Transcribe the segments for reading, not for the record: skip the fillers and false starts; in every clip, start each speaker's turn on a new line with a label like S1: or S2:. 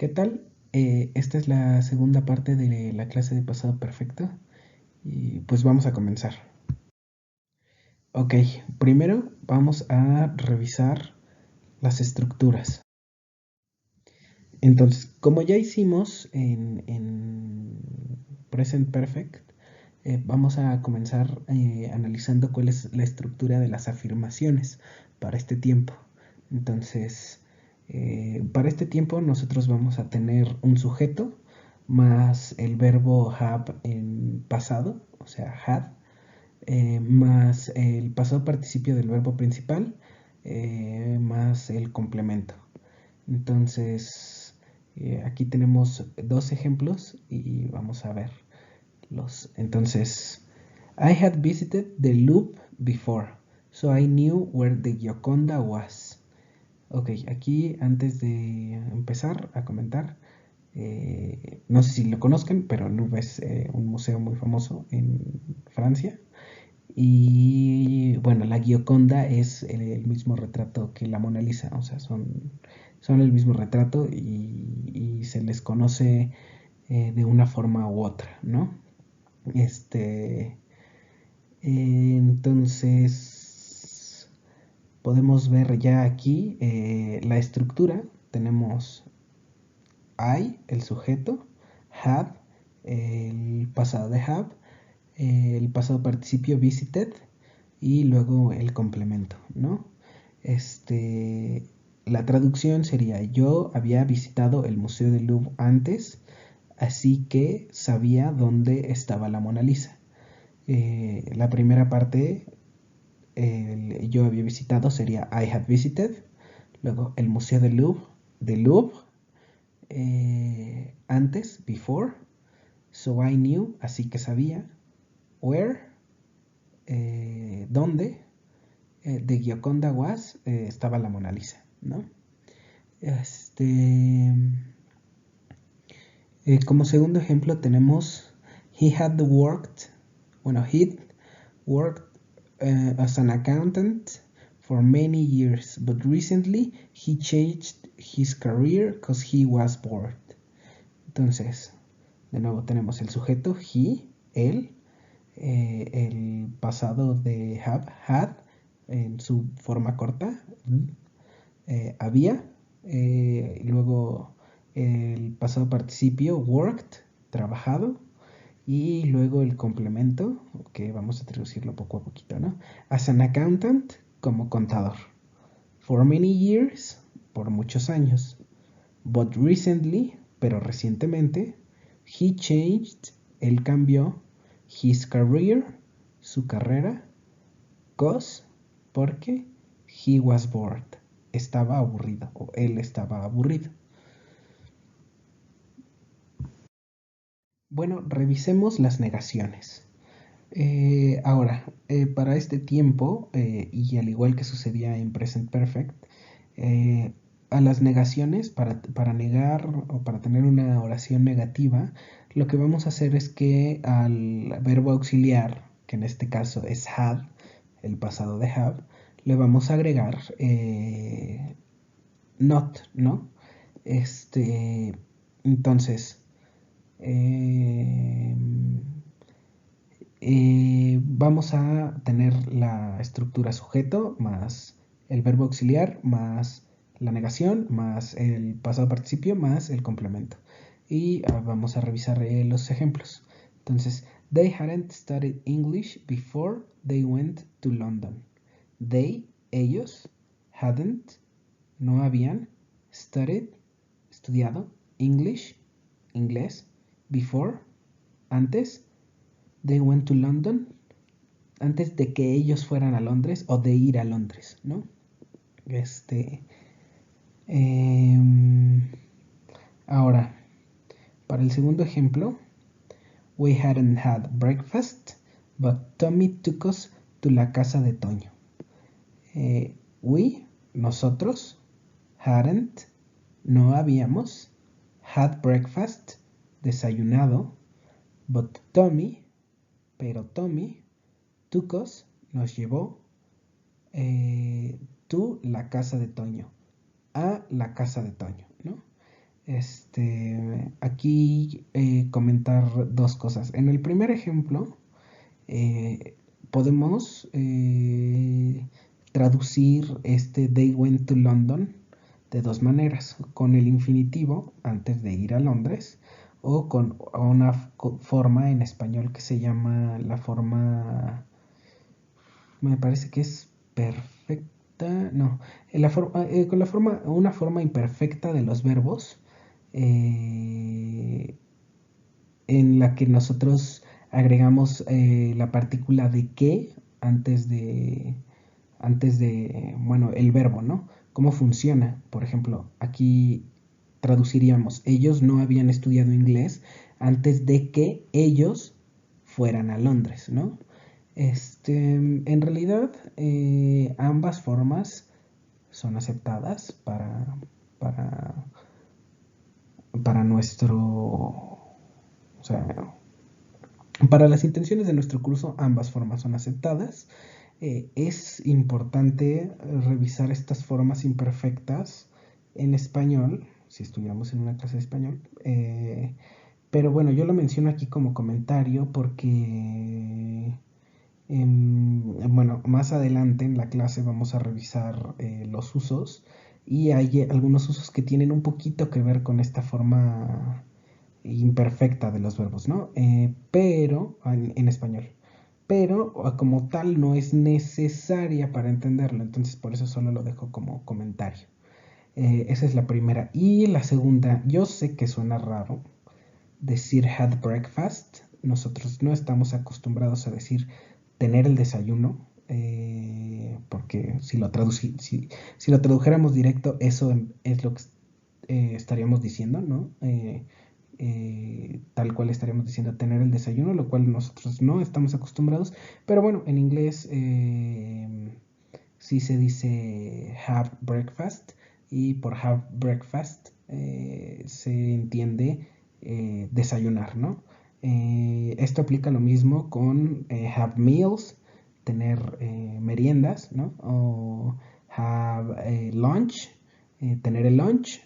S1: ¿Qué tal? Esta es la segunda parte de la clase de pasado perfecto y pues vamos a comenzar. Ok, primero vamos a revisar las estructuras. Entonces, como ya hicimos en Present Perfect, vamos a comenzar analizando cuál es la estructura de las afirmaciones para este tiempo. Entonces, para este tiempo nosotros vamos a tener un sujeto más el verbo have en pasado, o sea, had, más el pasado participio del verbo principal, más el complemento. Entonces, aquí tenemos dos ejemplos y vamos a verlos. Entonces, I had visited the Louvre before, so I knew where the Gioconda was. Ok, aquí antes de empezar a comentar, no sé si lo conozcan, pero el Louvre es un museo muy famoso en Francia. Y bueno, la Gioconda es el mismo retrato que la Mona Lisa, o sea, son el mismo retrato y se les conoce de una forma u otra, ¿no? Este, entonces, podemos ver ya aquí la estructura. Tenemos I, el sujeto, had, el pasado de have, el pasado participio visited y luego el complemento, ¿no? La traducción sería: yo había visitado el Museo del Louvre antes, así que sabía dónde estaba la Mona Lisa. La primera parte, yo había visitado, sería I had visited. Luego el Museo del Louvre, antes, before. So I knew, así que sabía. Where, dónde. De Gioconda was, estaba la Mona Lisa, ¿no? Este, como segundo ejemplo tenemos he'd worked as an accountant for many years, but recently he changed his career because he was bored. Entonces, de nuevo tenemos el sujeto he, él, el pasado de have, had, en su forma corta, había, luego el pasado participio, worked, trabajado, y luego el complemento, que vamos a traducirlo poco a poquito, ¿no? As an accountant, como contador. For many years, por muchos años. But recently, pero recientemente, he changed, él cambió, his career, su carrera, cause, porque he was bored, estaba aburrido o él estaba aburrido. Bueno, revisemos las negaciones. Ahora, para este tiempo, y al igual que sucedía en Present Perfect, a las negaciones, para negar o para tener una oración negativa, lo que vamos a hacer es que al verbo auxiliar, que en este caso es had, el pasado de have, le vamos a agregar not, ¿no? Entonces, eh, vamos a tener la estructura sujeto más el verbo auxiliar más la negación más el pasado participio más el complemento. Y vamos a revisar los ejemplos. Entonces, they hadn't studied English before they went to London. They, ellos, hadn't, no habían, studied, estudiado, English, inglés, before, antes, they went to London, antes de que ellos fueran a Londres o de ir a Londres, ¿no? Este, eh, Ahora, para el segundo ejemplo, we hadn't had breakfast, but Tommy took us to la casa de Toño. We, nosotros, hadn't, no habíamos, had breakfast, desayunado, but Tommy, pero Tommy, took us, nos llevó, to la casa de Toño, a la casa de Toño, ¿no? Aquí comentar dos cosas. En el primer ejemplo, podemos traducir They went to London de dos maneras, con el infinitivo antes de ir a Londres o con una forma en español que se llama la forma, me parece que es perfecta, no, con la forma, una forma imperfecta de los verbos eh, en la que nosotros agregamos la partícula de que bueno, el verbo, ¿no? ¿Cómo funciona? Por ejemplo, aquí traduciríamos, ellos no habían estudiado inglés antes de que ellos fueran a Londres, ¿no? En realidad, ambas formas son aceptadas para, para nuestro, o sea, para las intenciones de nuestro curso, ambas formas son aceptadas. Es importante revisar estas formas imperfectas en español, si estuviéramos en una clase de español. Pero bueno, yo lo menciono aquí como comentario porque, bueno, más adelante en la clase vamos a revisar los usos y hay algunos usos que tienen un poquito que ver con esta forma imperfecta de los verbos, ¿no? Pero, en español. Pero como tal no es necesaria para entenderlo, entonces por eso solo lo dejo como comentario. Esa es la primera. Y la segunda, yo sé que suena raro decir had breakfast. Nosotros no estamos acostumbrados a decir tener el desayuno, porque si lo tradujéramos directo, eso es lo que estaríamos diciendo, ¿no? Tal cual estaríamos diciendo tener el desayuno, lo cual nosotros no estamos acostumbrados, pero bueno, en inglés sí se dice have breakfast y por have breakfast se entiende desayunar, ¿no? Esto aplica lo mismo con have meals, tener meriendas, ¿no? O have lunch, tener el lunch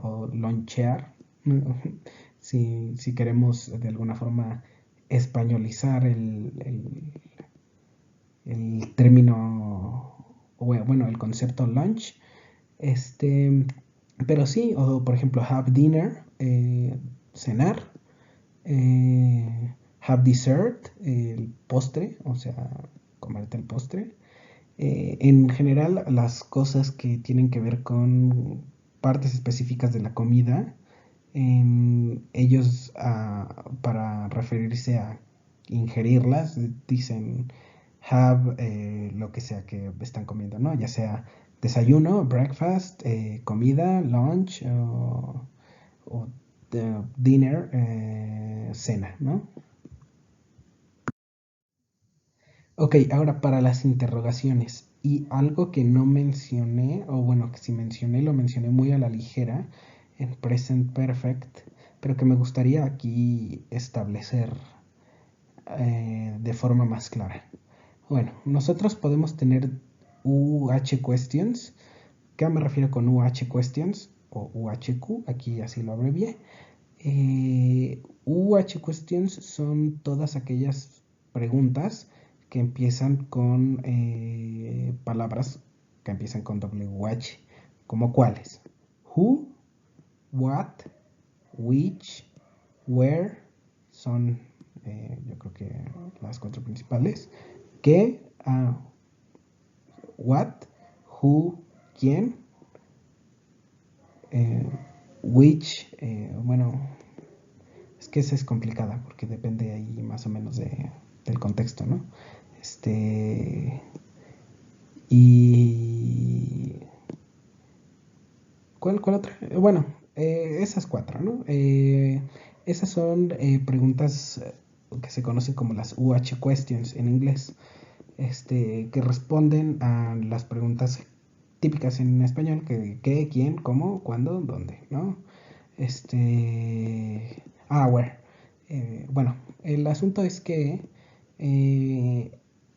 S1: o lunchear, si queremos de alguna forma españolizar el término, o bueno, el concepto lunch. Este, pero sí, o por ejemplo, have dinner, cenar, have dessert, el postre, o sea, comerte el postre. En general, las cosas que tienen que ver con partes específicas de la comida, ellos para referirse a ingerirlas dicen have lo que sea que están comiendo, ¿no? Ya sea desayuno, breakfast, comida, lunch o dinner, cena, ¿no? Ok, ahora para las interrogaciones. Y algo que no mencioné, o bueno, que si mencioné, lo mencioné muy a la ligera en Present Perfect, pero que me gustaría aquí establecer de forma más clara. Bueno, nosotros podemos tener UH questions. ¿Qué me refiero con UH questions? O UHQ, aquí así lo abrevié. UH questions son todas aquellas preguntas que empiezan con palabras que empiezan con WH, como cuáles: who, what, which, where, son yo creo que las cuatro principales. ¿Qué? What, who, quién, eh, which, bueno, es que esa es complicada porque depende ahí más o menos del contexto, ¿no? Y... ¿Cuál otra? Bueno, esas cuatro, ¿no? Esas son preguntas que se conocen como las UH questions en inglés, que responden a las preguntas típicas en español, que qué, quién, cómo, cuándo, dónde, ¿no? Where. Bueno, el asunto es que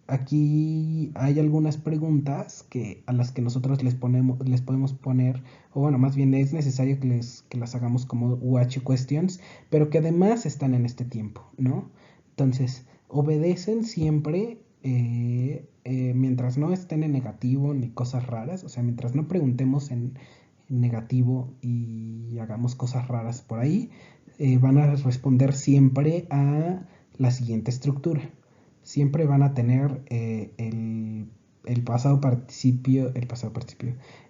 S1: aquí hay algunas preguntas a las que nosotros les podemos poner, o bueno, más bien es necesario que las hagamos como watch questions, pero que además están en este tiempo, ¿no? Entonces, obedecen siempre mientras no estén en negativo ni cosas raras, o sea, mientras no preguntemos en negativo y hagamos cosas raras por ahí, van a responder siempre a la siguiente estructura. Siempre van a tener el pasado participio,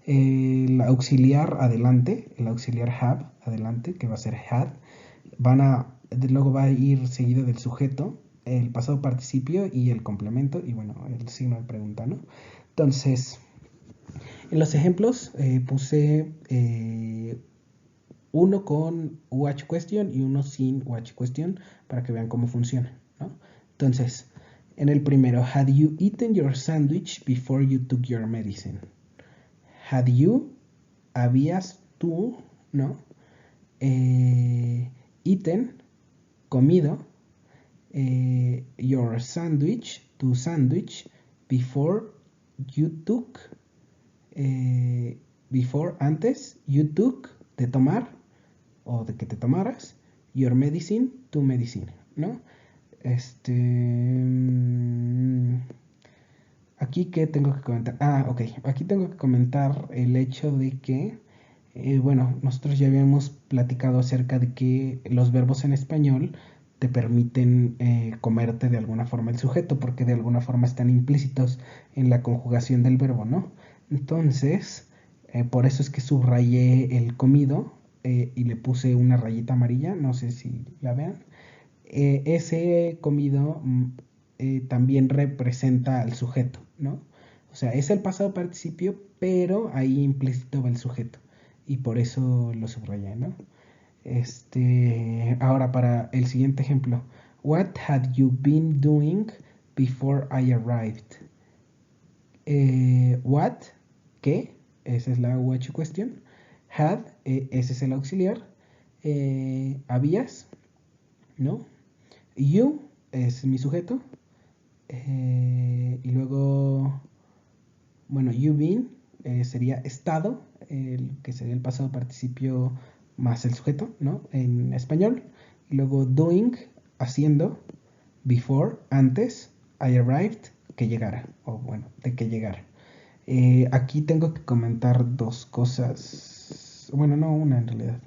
S1: el auxiliar adelante, el auxiliar have adelante, que va a ser had. Luego va a ir seguido del sujeto, el pasado participio y el complemento, y bueno, el signo de pregunta, ¿no? Entonces, en los ejemplos puse uno con watch question y uno sin watch question para que vean cómo funciona, ¿no? Entonces, en el primero, had you eaten your sandwich before you took your medicine? Had you, habías tú, ¿no? Eaten, comido, your sandwich, tu sandwich, before you took, before, antes, you took, de tomar, o de que te tomaras, your medicine, tu medicina, ¿no? Aquí que tengo que comentar. Ok. Aquí tengo que comentar el hecho de que, bueno, nosotros ya habíamos platicado acerca de que los verbos en español te permiten comerte de alguna forma el sujeto, porque de alguna forma están implícitos en la conjugación del verbo, ¿no? Entonces, por eso es que subrayé el comido y le puse una rayita amarilla, no sé si la vean. Ese comido también representa al sujeto, ¿no? O sea, es el pasado participio, pero ahí implícito va el sujeto. Y por eso lo subrayé, ¿no? Ahora para el siguiente ejemplo. What had you been doing before I arrived? What, ¿qué? Esa es la WH question. Had, ese es el auxiliar. Habías, ¿no? You es mi sujeto. Y luego, bueno, you been sería estado, que sería el pasado participio más el sujeto, ¿no? En español. Y luego doing, haciendo, before, antes, I arrived, que llegara, o bueno, de que llegara. Aquí tengo que comentar dos cosas, bueno, no una en realidad.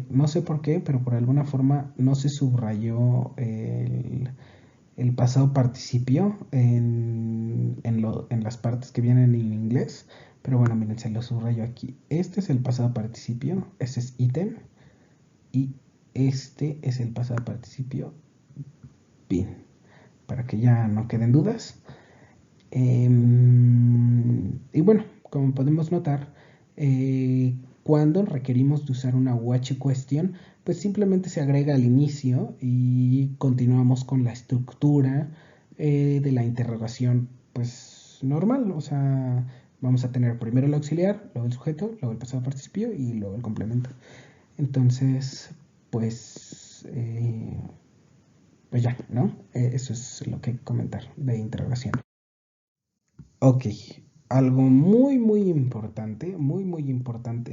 S1: No sé por qué, pero por alguna forma no se subrayó el pasado participio en las partes que vienen en inglés. Pero bueno, miren, se lo subrayo aquí. Este es el pasado participio, ese es eaten. Y este es el pasado participio been. Para que ya no queden dudas. Y bueno, como podemos notar, cuando requerimos de usar una watch question, pues simplemente se agrega al inicio y continuamos con la estructura de la interrogación, pues normal. O sea, vamos a tener primero el auxiliar, luego el sujeto, luego el pasado participio y luego el complemento. Entonces, pues ya, ¿no? Eso es lo que hay que comentar de interrogación. Ok, algo muy importante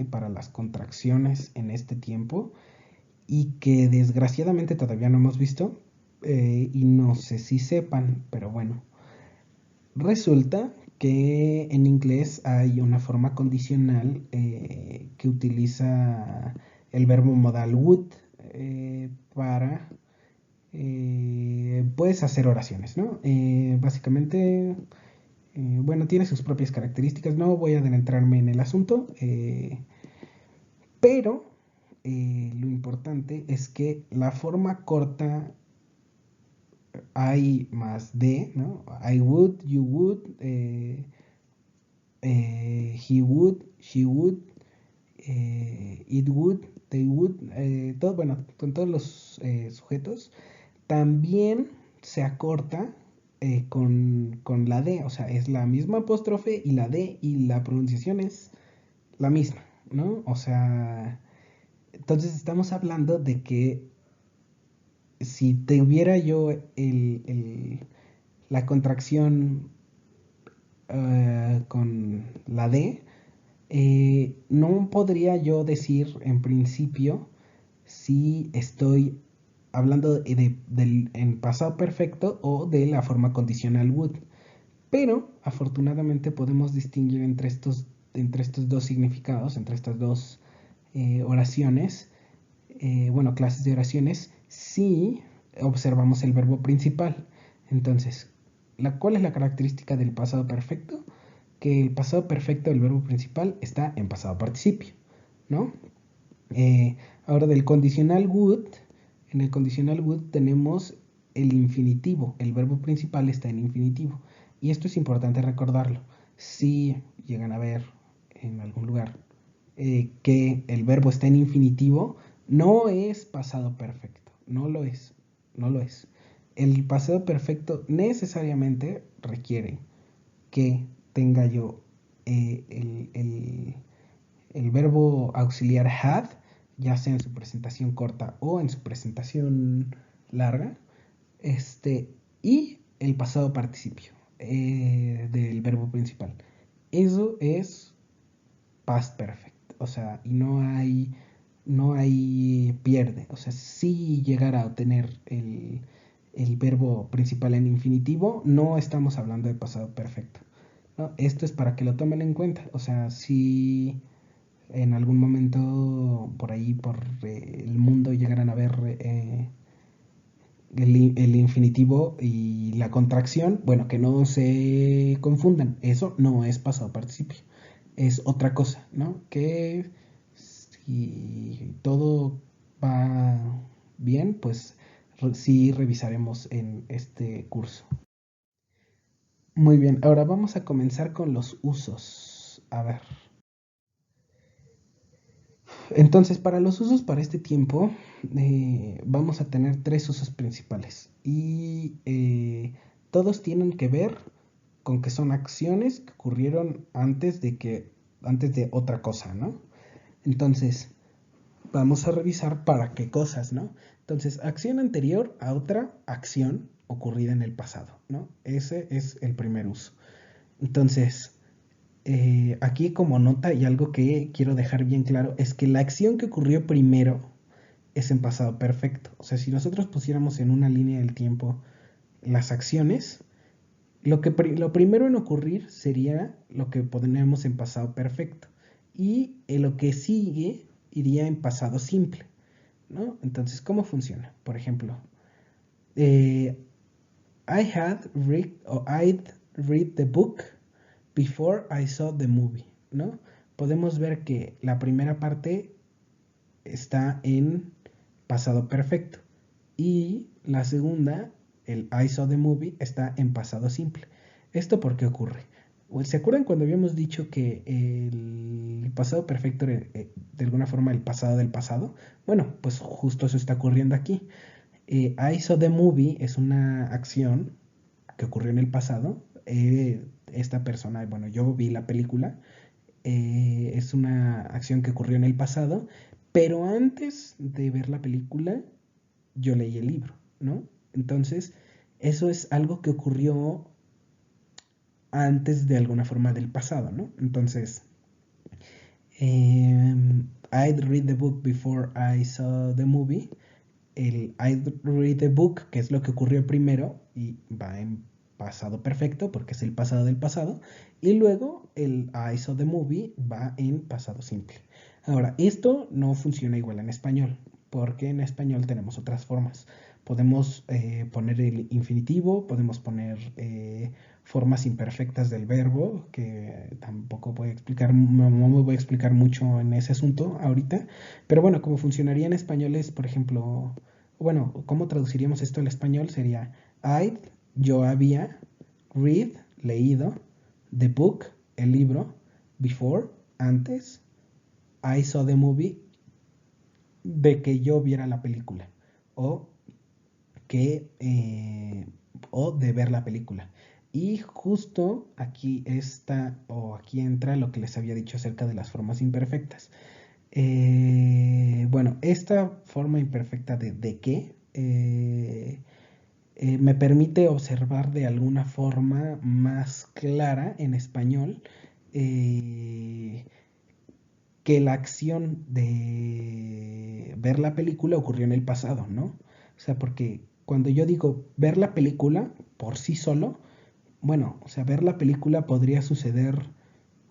S1: para las contracciones en este tiempo y que desgraciadamente todavía no hemos visto y no sé si sepan, pero bueno, resulta que en inglés hay una forma condicional que utiliza el verbo modal would para, puedes hacer oraciones, ¿no? Básicamente bueno, tiene sus propias características, no voy a adentrarme en el asunto, pero lo importante es que la forma corta I más D, ¿no? I would, you would, he would, she would, it would, they would, todo, bueno, con todos los sujetos, también se acorta con la D, o sea, es la misma apóstrofe y la D y la pronunciación es la misma, ¿no? O sea, entonces estamos hablando de que si tuviera yo la contracción con la D, no podría yo decir en principio si estoy hablando en pasado perfecto o de la forma condicional would. Pero afortunadamente podemos distinguir entre estos dos significados, entre estas dos oraciones, bueno, clases de oraciones, si observamos el verbo principal. Entonces, ¿cuál es la característica del pasado perfecto? Que el pasado perfecto del verbo principal está en pasado participio, ¿no? Ahora del condicional would, en el condicional would tenemos el infinitivo, el verbo principal está en infinitivo. Y esto es importante recordarlo. Si llegan a ver en algún lugar que el verbo está en infinitivo, no es pasado perfecto, no lo es, no lo es. El pasado perfecto necesariamente requiere que tenga yo el verbo auxiliar had, ya sea en su presentación corta o en su presentación larga, y el pasado participio del verbo principal. Eso es past perfect, o sea, y no hay pierde, o sea, si llegara a obtener el verbo principal en infinitivo, no estamos hablando de pasado perfecto, ¿no? Esto es para que lo tomen en cuenta, o sea, si en algún momento por ahí, por el mundo, llegaran a ver el infinitivo y la contracción, bueno, que no se confundan, eso no es pasado participio, es otra cosa, ¿no? Que si todo va bien, pues sí revisaremos en este curso. Muy bien, ahora vamos a comenzar con los usos. A ver. Entonces, para los usos para este tiempo, vamos a tener tres usos principales. Y todos tienen que ver con que son acciones que ocurrieron antes de otra cosa, ¿no? Entonces, vamos a revisar para qué cosas, ¿no? Entonces, acción anterior a otra acción ocurrida en el pasado, ¿no? Ese es el primer uso. Entonces, aquí como nota y algo que quiero dejar bien claro es que la acción que ocurrió primero es en pasado perfecto. O sea, si nosotros pusiéramos en una línea del tiempo las acciones, lo primero en ocurrir sería lo que ponemos en pasado perfecto. Y lo que sigue iría en pasado simple, ¿no? Entonces, ¿cómo funciona? Por ejemplo, eh, I'd read the book before I saw the movie, ¿no? Podemos ver que la primera parte está en pasado perfecto y la segunda, el I saw the movie, está en pasado simple. ¿Esto por qué ocurre? ¿Se acuerdan cuando habíamos dicho que el pasado perfecto era de alguna forma el pasado del pasado? Bueno, pues justo eso está ocurriendo aquí. I saw the movie es una acción que ocurrió en el pasado. Esta persona, bueno, yo vi la película, es una acción que ocurrió en el pasado, pero antes de ver la película, yo leí el libro, ¿no? Entonces, eso es algo que ocurrió antes de alguna forma del pasado, ¿no? Entonces, I'd read the book before I saw the movie. El I'd read the book, que es lo que ocurrió primero, y va en pasado perfecto, porque es el pasado del pasado, y luego el I saw the movie va en pasado simple. Ahora, esto no funciona igual en español, porque en español tenemos otras formas. Podemos poner el infinitivo, podemos poner formas imperfectas del verbo, que tampoco voy a explicar, no me voy a explicar mucho en ese asunto ahorita, pero bueno, como funcionaría en español es, por ejemplo, bueno, ¿cómo traduciríamos esto al español? Sería I'd, yo había, read, leído, the book, el libro, before, antes, I saw the movie, de que yo viera la película, o que, o de ver la película. Y justo aquí está, o aquí entra lo que les había dicho acerca de las formas imperfectas. Bueno, esta forma imperfecta de qué me permite observar de alguna forma más clara en español eh, que la acción de ver la película ocurrió en el pasado, ¿no? O sea, porque cuando yo digo ver la película por sí solo, bueno, o sea, ver la película podría suceder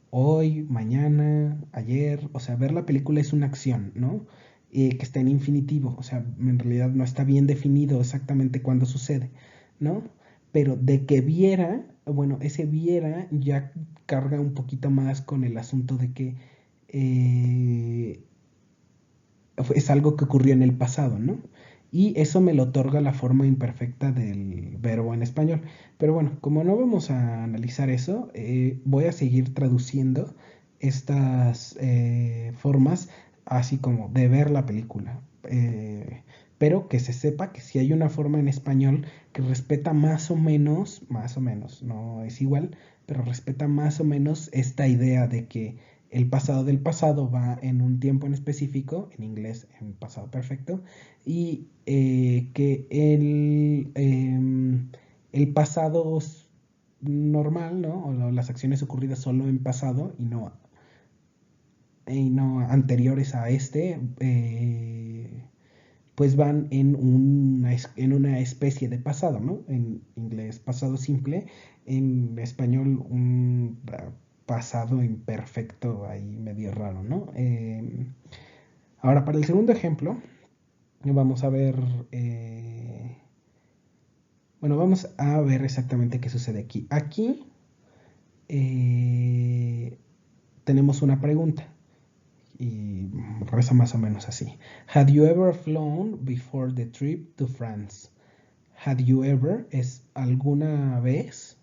S1: hoy, mañana, ayer, o sea, ver la película es una acción, ¿no? Que está en infinitivo, o sea, en realidad no está bien definido exactamente cuándo sucede, ¿no? Pero de que viera, bueno, ese viera ya carga un poquito más con el asunto de que eh, es algo que ocurrió en el pasado, ¿no? Y eso me lo otorga la forma imperfecta del verbo en español. Pero bueno, como no vamos a analizar eso, voy a seguir traduciendo estas formas así como de ver la película. Pero que se sepa que si hay una forma en español que respeta más o menos, no es igual, pero respeta más o menos esta idea de que el pasado del pasado va en un tiempo en específico, en inglés en pasado perfecto, y que el pasado normal, ¿no? O las acciones ocurridas solo en pasado y no anteriores a este, pues van en una especie de pasado, ¿no? En inglés pasado simple, en español un pasado imperfecto ahí medio raro, ¿no? Ahora, para el segundo ejemplo, vamos a ver, bueno, vamos a ver exactamente qué sucede aquí. Aquí eh, tenemos una pregunta y reza más o menos así. Had you ever flown before the trip to France? Had you ever es alguna vez.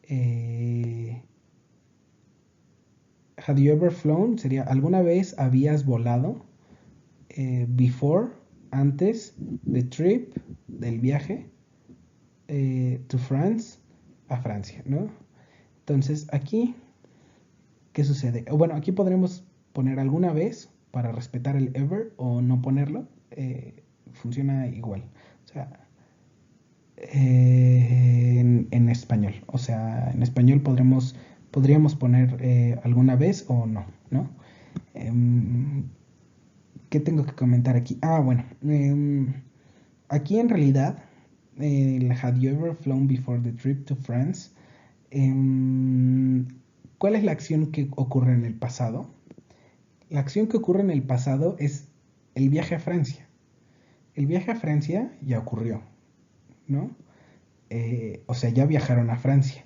S1: Eh, had you ever flown sería alguna vez habías volado. Before, antes, the trip, del viaje, to France, a Francia, ¿no? Entonces aquí, ¿qué sucede? Bueno, aquí podremos poner alguna vez para respetar el ever o no ponerlo. Funciona igual. O sea, en español. O sea, en español podríamos poner alguna vez o no, ¿no? Em, ¿Qué tengo que comentar aquí? Ah, bueno. Aquí en realidad, el Had you ever flown before the trip to France? Em, ¿Cuál es la acción que ocurre en el pasado? La acción que ocurre en el pasado es el viaje a Francia. El viaje a Francia ya ocurrió, ¿no? O sea, ya viajaron a Francia.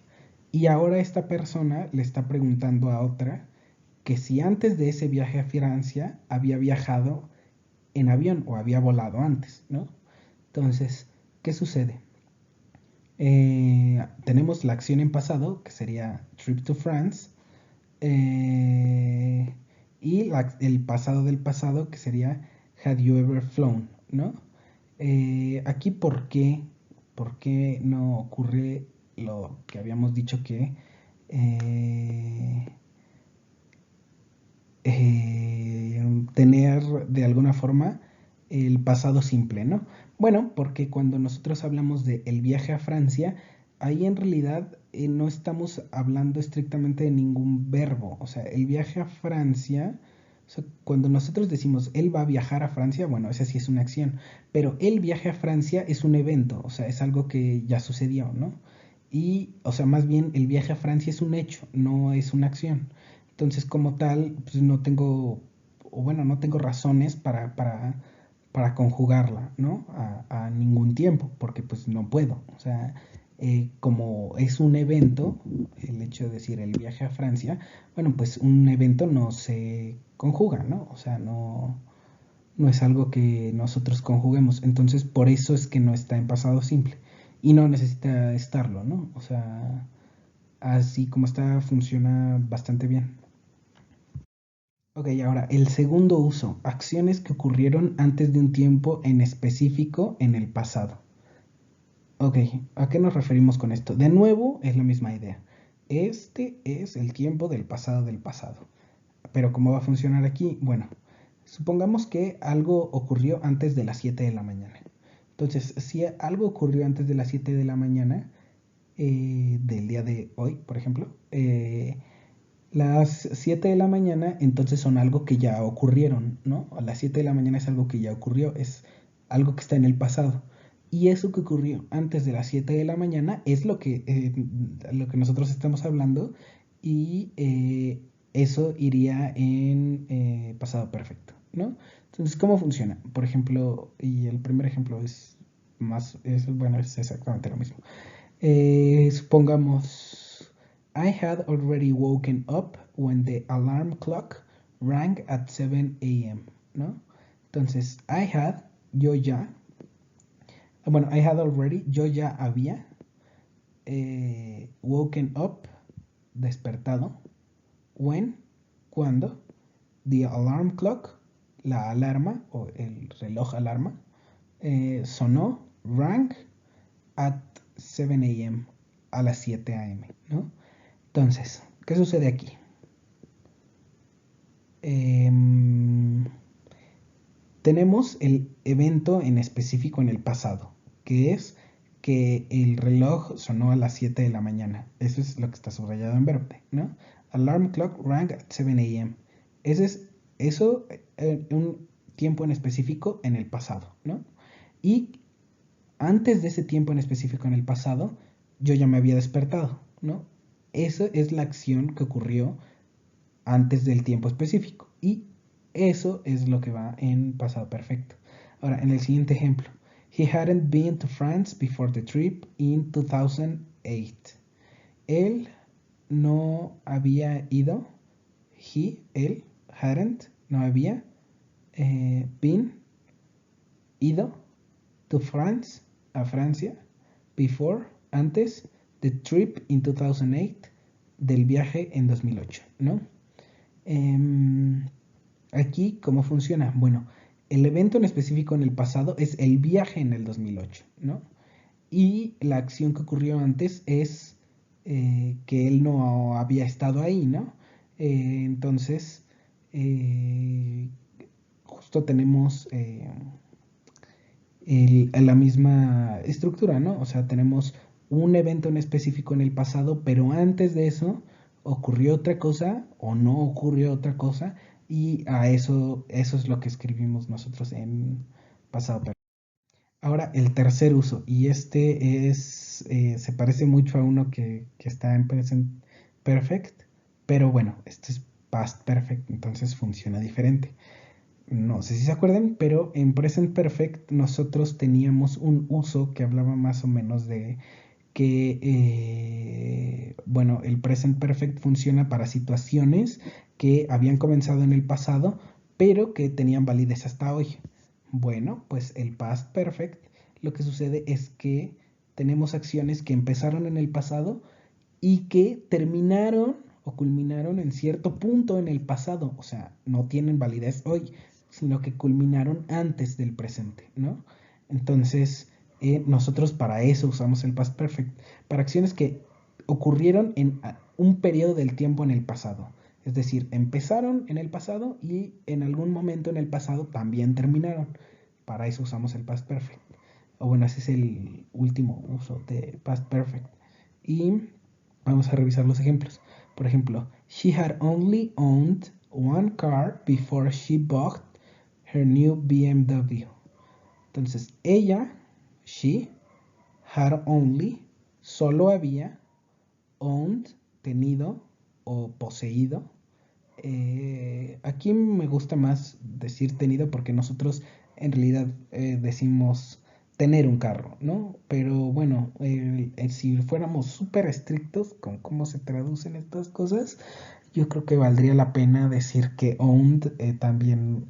S1: Y ahora esta persona le está preguntando a otra que si antes de ese viaje a Francia había viajado en avión o había volado antes, ¿no? Entonces, ¿qué sucede? Tenemos la acción en pasado, que sería Trip to France, eh, y el pasado del pasado, que sería Had you ever flown, ¿no? Aquí, ¿por qué no ocurre lo que habíamos dicho que eh, tener de alguna forma el pasado simple, ¿no? Bueno, porque cuando nosotros hablamos de el viaje a Francia, ahí en realidad no estamos hablando estrictamente de ningún verbo. O sea, el viaje a Francia, o sea, cuando nosotros decimos él va a viajar a Francia, bueno, esa sí es una acción, pero el viaje a Francia es un evento, o sea, es algo que ya sucedió, ¿no? Y, o sea, más bien el viaje a Francia es un hecho, no es una acción. Entonces, como tal, pues no tengo, o bueno, no tengo razones para conjugarla, ¿no? A ningún tiempo, porque pues no puedo. O sea, como es un evento, el hecho de decir el viaje a Francia, bueno, pues un evento no se conjuga, ¿no? O sea, no es algo que nosotros conjuguemos. Entonces, por eso es que no está en pasado simple. Y no necesita estarlo, ¿no? O sea, así como está, funciona bastante bien. Ok, ahora, el segundo uso, acciones que ocurrieron antes de un tiempo en específico en el pasado. Ok, ¿a qué nos referimos con esto? De nuevo, es la misma idea. Este es el tiempo del pasado del pasado. Pero ¿cómo va a funcionar aquí? Bueno, supongamos que algo ocurrió antes de las 7 de la mañana. Entonces, si algo ocurrió antes de las 7 de la mañana del día de hoy, por ejemplo, las 7 de la mañana entonces son algo que ya ocurrieron, ¿no? A las 7 de la mañana es algo que ya ocurrió, es algo que está en el pasado. Y eso que ocurrió antes de las 7 de la mañana es lo que nosotros estamos hablando y eso iría en pasado perfecto, ¿no? Entonces, ¿cómo funciona? Por ejemplo, y el primer ejemplo bueno, es exactamente lo mismo. Supongamos, I had already woken up when the alarm clock rang at 7 a.m., ¿no? Entonces, yo ya, bueno, I had already, yo ya había woken up, despertado, when, cuando, the alarm clock, la alarma o el reloj alarma, sonó, rang at 7 a.m., a las 7 a.m., ¿no? Entonces, ¿qué sucede aquí? Em, Tenemos el evento en específico en el pasado, que es que el reloj sonó a las 7 de la mañana. Eso es lo que está subrayado en verde, ¿no? Alarm clock rang at 7 a.m. Ese es eso, un tiempo en específico en el pasado, ¿no? Y antes de ese tiempo en específico en el pasado, yo ya me había despertado, ¿no? Esa es la acción que ocurrió antes del tiempo específico. Y eso es lo que va en pasado perfecto. Ahora, en el siguiente ejemplo. He hadn't been to France before the trip in 2008. Él no había ido. Él, hadn't, no había been, ido to France, a Francia, before, antes, the trip in 2008, del viaje en 2008, ¿no? Aquí, ¿cómo funciona? Bueno, el evento en específico en el pasado es el viaje en el 2008, ¿no? Y la acción que ocurrió antes es que él no había estado ahí, ¿no? Entonces, eh, justo tenemos la misma estructura, ¿no? O sea, tenemos un evento en específico en el pasado, pero antes de eso ocurrió otra cosa o no ocurrió otra cosa y a eso es lo que escribimos nosotros en pasado perfecto. Ahora, el tercer uso, y se parece mucho a uno que está en present perfect, pero bueno, este es past perfect, entonces funciona diferente. No sé si se acuerdan, pero en Present Perfect nosotros teníamos un uso que hablaba más o menos de que, bueno, el Present Perfect funciona para situaciones que habían comenzado en el pasado, pero que tenían validez hasta hoy. Bueno, pues el Past Perfect, lo que sucede es que tenemos acciones que empezaron en el pasado y que terminaron o culminaron en cierto punto en el pasado, o sea, no tienen validez hoy, sino que culminaron antes del presente, ¿no? Entonces, nosotros para eso usamos el past perfect, para acciones que ocurrieron en un periodo del tiempo en el pasado. Es decir, empezaron en el pasado y en algún momento en el pasado también terminaron. Para eso usamos el past perfect. O bueno, ese es el último uso de past perfect. Y vamos a revisar los ejemplos. Por ejemplo, she had only owned one car before she bought her new BMW. Entonces, she, had only, solo había, owned, tenido o poseído. Aquí me gusta más decir tenido porque nosotros en realidad decimos tener un carro, ¿no? Pero bueno, si fuéramos súper estrictos con cómo se traducen estas cosas, yo creo que valdría la pena decir que owned también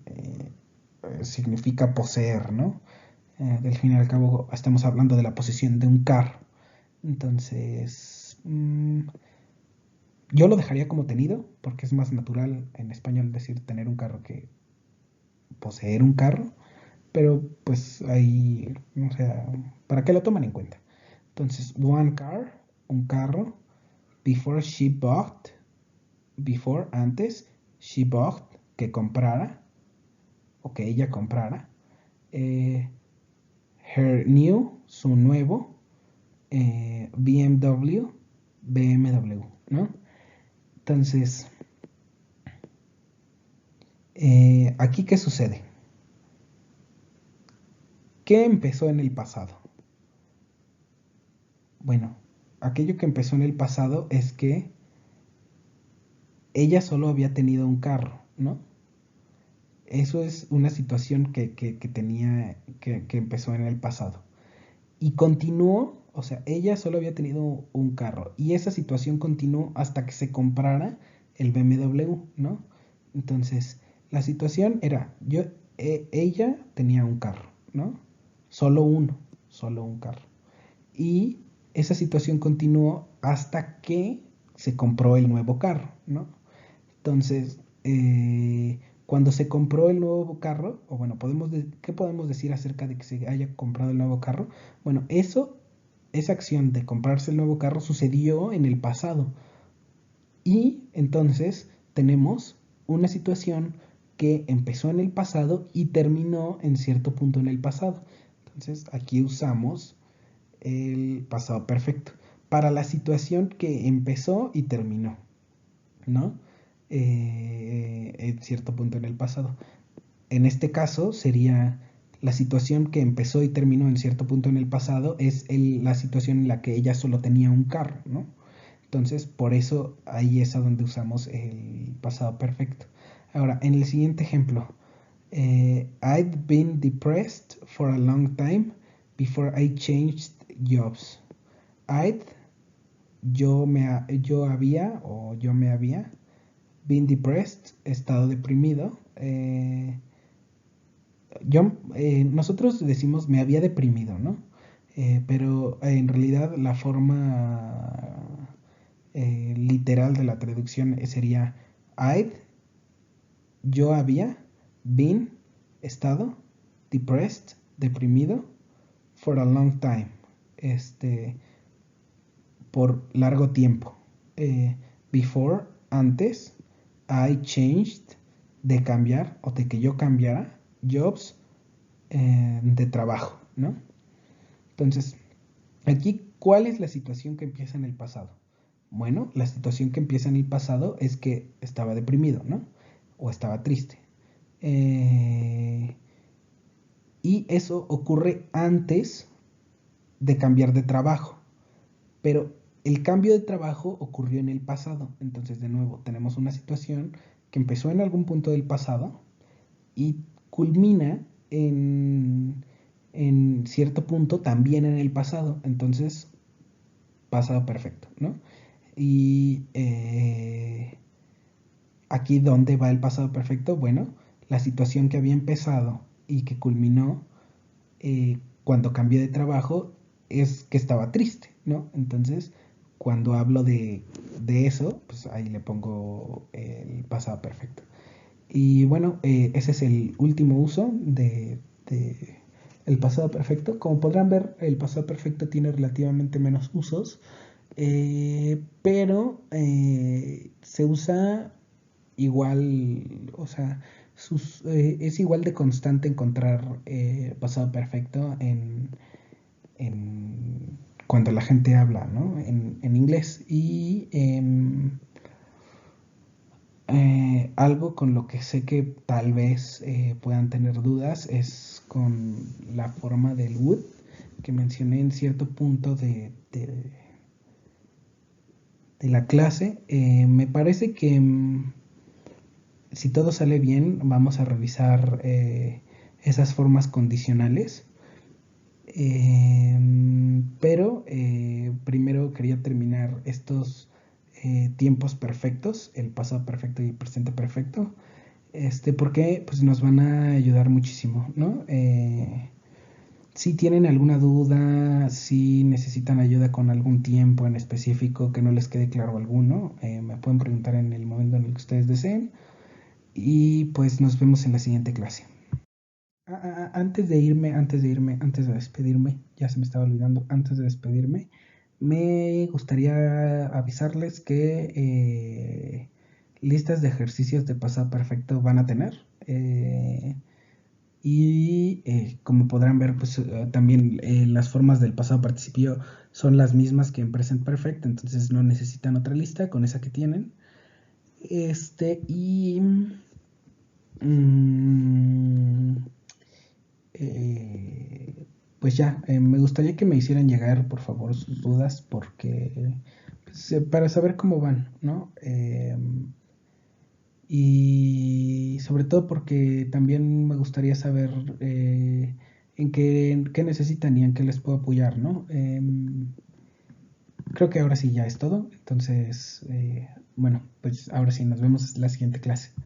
S1: significa poseer, ¿no? Del fin y al cabo estamos hablando de la posesión de un carro. Entonces, yo lo dejaría como tenido, porque es más natural en español decir tener un carro que poseer un carro, pero pues ahí, o sea, ¿para qué lo toman en cuenta? Entonces, one car, un carro, before she bought, before, antes, she bought, que comprara, o que ella comprara, eh, her new, su nuevo, BMW, ¿no? Entonces, aquí, ¿qué sucede? ¿Qué empezó en el pasado? Bueno, aquello que empezó en el pasado es que ella solo había tenido un carro, ¿no? Eso es una situación que tenía, que empezó en el pasado. Y continuó, o sea, ella solo había tenido un carro. Y esa situación continuó hasta que se comprara el BMW, ¿no? Entonces, la situación era, ella tenía un carro, ¿no? Solo uno, solo un carro. Y esa situación continuó hasta que se compró el nuevo carro, ¿no? Entonces, cuando se compró el nuevo carro, o bueno, ¿qué podemos decir acerca de que se haya comprado el nuevo carro? Bueno, esa acción de comprarse el nuevo carro sucedió en el pasado. Y entonces tenemos una situación que empezó en el pasado y terminó en cierto punto en el pasado. Entonces, aquí usamos el pasado perfecto para la situación que empezó y terminó, ¿no? En cierto punto en el pasado. En este caso sería la situación que empezó y terminó en cierto punto en el pasado, es la situación en la que ella solo tenía un carro, ¿no? Entonces, por eso ahí es a donde usamos el pasado perfecto. Ahora, en el siguiente ejemplo, I'd been depressed for a long time before I changed jobs. I'd, yo me había, been depressed, estado deprimido. Nosotros decimos me había deprimido, ¿no? Pero en realidad la forma literal de la traducción sería I'd, yo había, been, estado, depressed, deprimido, for a long time, este, por largo tiempo. Before, antes, I changed, de cambiar o de que yo cambiara, jobs, de trabajo, ¿no? Entonces, aquí, ¿cuál es la situación que empieza en el pasado? Bueno, la situación que empieza en el pasado es que estaba deprimido, ¿no? O estaba triste. Y eso ocurre antes de cambiar de trabajo. Pero el cambio de trabajo ocurrió en el pasado. Entonces, de nuevo, tenemos una situación que empezó en algún punto del pasado y culmina en cierto punto también en el pasado. Entonces, pasado perfecto, ¿no? Y aquí, ¿dónde va el pasado perfecto? Bueno, la situación que había empezado y que culminó cuando cambié de trabajo es que estaba triste, ¿no? Entonces, cuando hablo de eso, pues ahí le pongo el pasado perfecto. Y bueno, ese es el último uso de el pasado perfecto. Como podrán ver, el pasado perfecto tiene relativamente menos usos, pero se usa igual, o sea, es igual de constante encontrar pasado perfecto cuando la gente habla, ¿no? En inglés. Y algo con lo que sé que tal vez puedan tener dudas es con la forma del would que mencioné en cierto punto de la clase. Me parece que si todo sale bien, vamos a revisar esas formas condicionales. Pero primero quería terminar estos tiempos perfectos, el pasado perfecto y el presente perfecto, porque pues nos van a ayudar muchísimo, ¿no? Si tienen alguna duda, si necesitan ayuda con algún tiempo en específico que no les quede claro alguno, me pueden preguntar en el momento en el que ustedes deseen. Y pues nos vemos en la siguiente clase. Antes de despedirme, ya se me estaba olvidando, antes de despedirme, me gustaría avisarles que listas de ejercicios de pasado perfecto van a tener. Y como podrán ver, pues también las formas del pasado participio son las mismas que en present perfect, entonces no necesitan otra lista con esa que tienen. Y mm, pues ya, me gustaría que me hicieran llegar, por favor, sus dudas, porque pues, para saber cómo van, ¿no? Y sobre todo porque también me gustaría saber en qué necesitan y en qué les puedo apoyar, ¿no? Creo que ahora sí ya es todo. Entonces, bueno, pues ahora sí nos vemos en la siguiente clase.